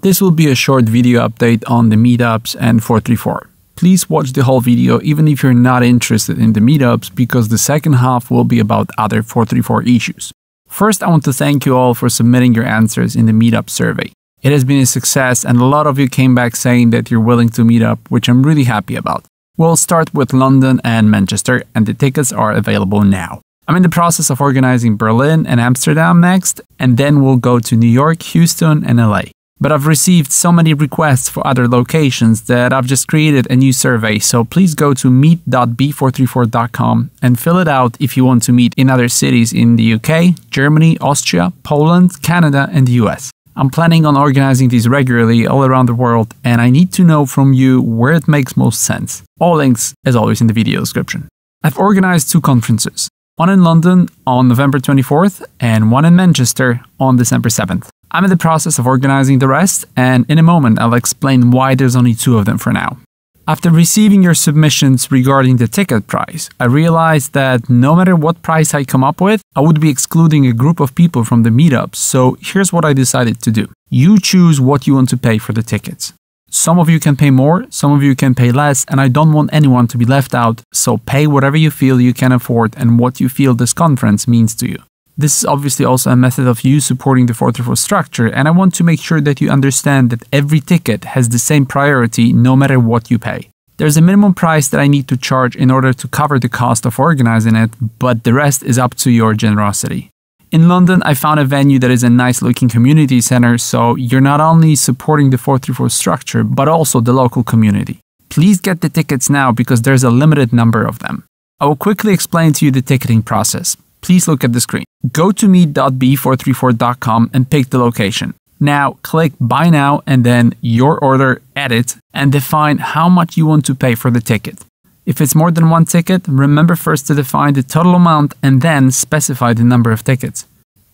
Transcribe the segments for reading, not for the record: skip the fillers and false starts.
This will be a short video update on the meetups and 434. Please watch the whole video even if you're not interested in the meetups, because the second half will be about other 434 issues. First, I want to thank you all for submitting your answers in the meetup survey. It has been a success and a lot of you came back saying that you're willing to meet up, which I'm really happy about. We'll start with London and Manchester, and the tickets are available now. I'm in the process of organizing Berlin and Amsterdam next, and then we'll go to New York, Houston, and LA. But I've received so many requests for other locations that I've just created a new survey, so please go to meet.b434.com and fill it out if you want to meet in other cities in the UK, Germany, Austria, Poland, Canada, and the US. I'm planning on organizing these regularly all around the world, and I need to know from you where it makes most sense. All links, as always, in the video description. I've organized 2 conferences, one in London on November 24th and one in Manchester on December 7th. I'm in the process of organizing the rest, and in a moment I'll explain why there's only 2 of them for now. After receiving your submissions regarding the ticket price, I realized that no matter what price I come up with, I would be excluding a group of people from the meetups, so here's what I decided to do. You choose what you want to pay for the tickets. Some of you can pay more, some of you can pay less, and I don't want anyone to be left out, so pay whatever you feel you can afford and what you feel this conference means to you. This is obviously also a method of you supporting the 434 structure, and I want to make sure that you understand that every ticket has the same priority no matter what you pay. There's a minimum price that I need to charge in order to cover the cost of organizing it, but the rest is up to your generosity. In London, I found a venue that is a nice looking community center, so you're not only supporting the 434 structure, but also the local community. Please get the tickets now because there's a limited number of them. I will quickly explain to you the ticketing process. Please look at the screen. Go to meet.b434.com and pick the location. Now click Buy Now and then Your Order, Edit, and define how much you want to pay for the ticket. If it's more than 1 ticket, remember first to define the total amount and then specify the number of tickets.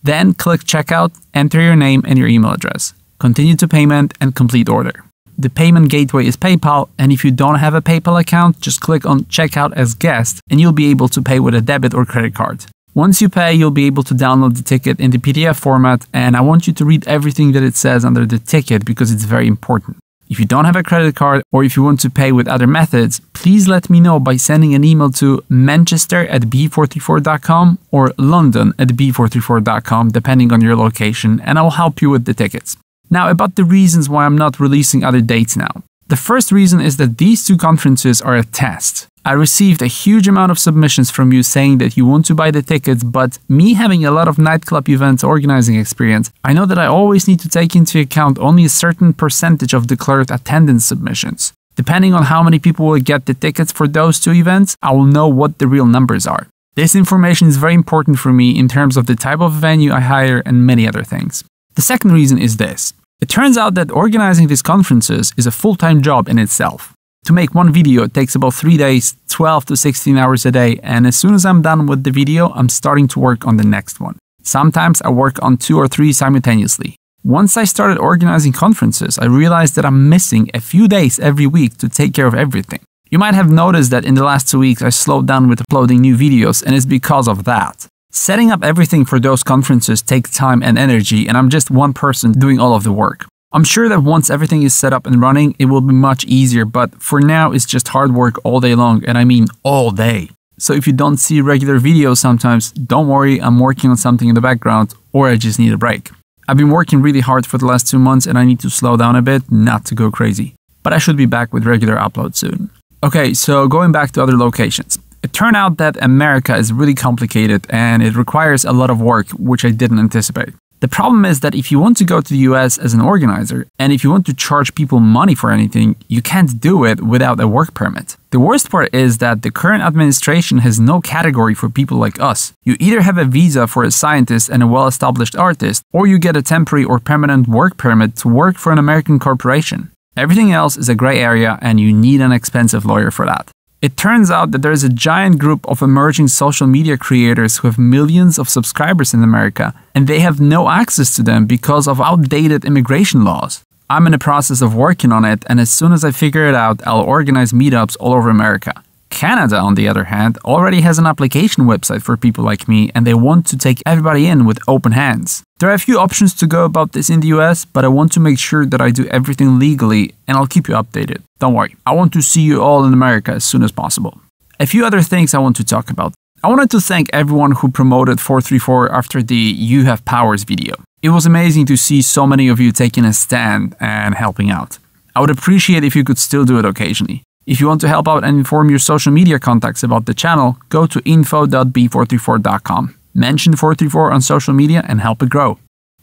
Then click Checkout, enter your name and your email address. Continue to payment and complete order. The payment gateway is PayPal, and if you don't have a PayPal account, just click on Checkout as Guest and you'll be able to pay with a debit or credit card. Once you pay, you'll be able to download the ticket in the PDF format, and I want you to read everything that it says under the ticket because it's very important. If you don't have a credit card or if you want to pay with other methods, please let me know by sending an email to manchester@b434.com or london@b434.com depending on your location, and I'll help you with the tickets. Now about the reasons why I'm not releasing other dates now. The first reason is that these 2 conferences are a test. I received a huge amount of submissions from you saying that you want to buy the tickets, but me having a lot of nightclub events organizing experience, I know that I always need to take into account only a certain percentage of declared attendance submissions. Depending on how many people will get the tickets for those 2 events, I will know what the real numbers are. This information is very important for me in terms of the type of venue I hire and many other things. The second reason is this. It turns out that organizing these conferences is a full-time job in itself. To make 1 video, it takes about 3 days, 12 to 16 hours a day, and as soon as I'm done with the video, I'm starting to work on the next one. Sometimes I work on 2 or 3 simultaneously. Once I started organizing conferences, I realized that I'm missing a few days every week to take care of everything. You might have noticed that in the last 2 weeks I slowed down with uploading new videos, and it's because of that. Setting up everything for those conferences takes time and energy, and I'm just one person doing all of the work. I'm sure that once everything is set up and running, it will be much easier, but for now it's just hard work all day long, and I mean all day. So if you don't see regular videos sometimes, don't worry, I'm working on something in the background, or I just need a break. I've been working really hard for the last 2 months and I need to slow down a bit, not to go crazy. But I should be back with regular uploads soon. Okay, so going back to other locations. It turned out that America is really complicated and it requires a lot of work, which I didn't anticipate. The problem is that if you want to go to the US as an organizer, and if you want to charge people money for anything, you can't do it without a work permit. The worst part is that the current administration has no category for people like us. You either have a visa for a scientist and a well-established artist, or you get a temporary or permanent work permit to work for an American corporation. Everything else is a gray area and you need an expensive lawyer for that. It turns out that there is a giant group of emerging social media creators who have millions of subscribers in America, and they have no access to them because of outdated immigration laws. I'm in the process of working on it, and as soon as I figure it out, I'll organize meetups all over America. Canada, on the other hand, already has an application website for people like me, and they want to take everybody in with open hands. There are a few options to go about this in the US, but I want to make sure that I do everything legally, and I'll keep you updated. Don't worry, I want to see you all in America as soon as possible. A few other things I want to talk about. I wanted to thank everyone who promoted 434 after the You Have Powers video. It was amazing to see so many of you taking a stand and helping out. I would appreciate if you could still do it occasionally. If you want to help out and inform your social media contacts about the channel, go to info.b434.com. Mention 434 on social media and help it grow.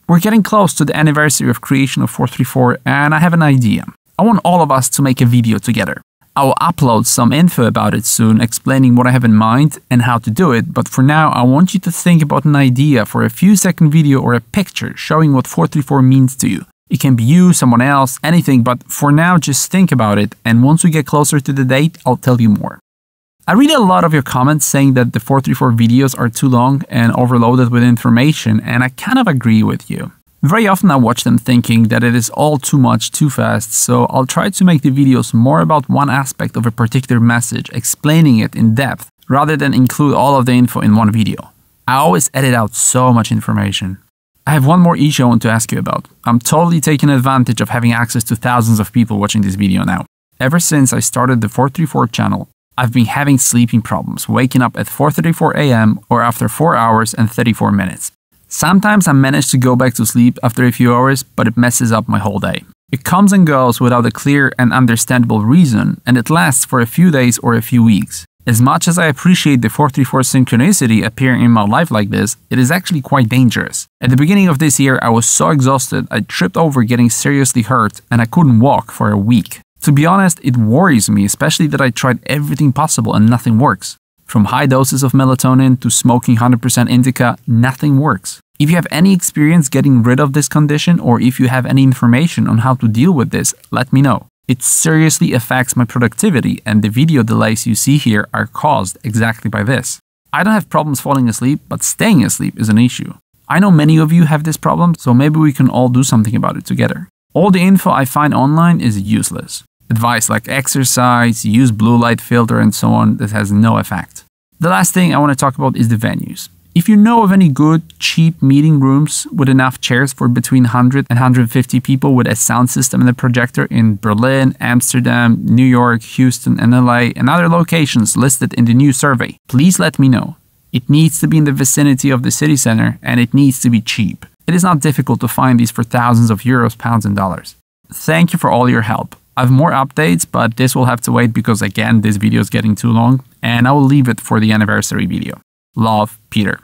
We're getting close to the anniversary of creation of 434, and I have an idea. I want all of us to make a video together. I will upload some info about it soon, explaining what I have in mind and how to do it, but for now I want you to think about an idea for a few-second video or a picture showing what 434 means to you. It can be you, someone else, anything, but for now just think about it, and once we get closer to the date, I'll tell you more. I read a lot of your comments saying that the 434 videos are too long and overloaded with information, and I kind of agree with you. Very often I watch them thinking that it is all too much too fast, so I'll try to make the videos more about one aspect of a particular message, explaining it in depth, rather than include all of the info in one video. I always edit out so much information. I have one more issue I want to ask you about. I'm totally taking advantage of having access to thousands of people watching this video now. Ever since I started the 434 channel, I've been having sleeping problems, waking up at 4:34 AM or after 4 hours and 34 minutes. Sometimes I manage to go back to sleep after a few hours, but it messes up my whole day. It comes and goes without a clear and understandable reason, and it lasts for a few days or a few weeks. As much as I appreciate the 434 synchronicity appearing in my life like this, it is actually quite dangerous. At the beginning of this year, I was so exhausted, I tripped over getting seriously hurt, and I couldn't walk for a week. To be honest, it worries me, especially that I tried everything possible and nothing works. From high doses of melatonin to smoking 100% indica, nothing works. If you have any experience getting rid of this condition, or if you have any information on how to deal with this, let me know. It seriously affects my productivity, and the video delays you see here are caused exactly by this. I don't have problems falling asleep, but staying asleep is an issue. I know many of you have this problem, so maybe we can all do something about it together. All the info I find online is useless. Advice like exercise, use blue light filter and so on, that has no effect. The last thing I want to talk about is the venues. If you know of any good, cheap meeting rooms with enough chairs for between 100 and 150 people with a sound system and a projector in Berlin, Amsterdam, New York, Houston, and LA, and other locations listed in the new survey, please let me know. It needs to be in the vicinity of the city center, and it needs to be cheap. It is not difficult to find these for thousands of euros, pounds, and dollars. Thank you for all your help. I have more updates, but this will have to wait because again, this video is getting too long, and I will leave it for the anniversary video. Love, Peter.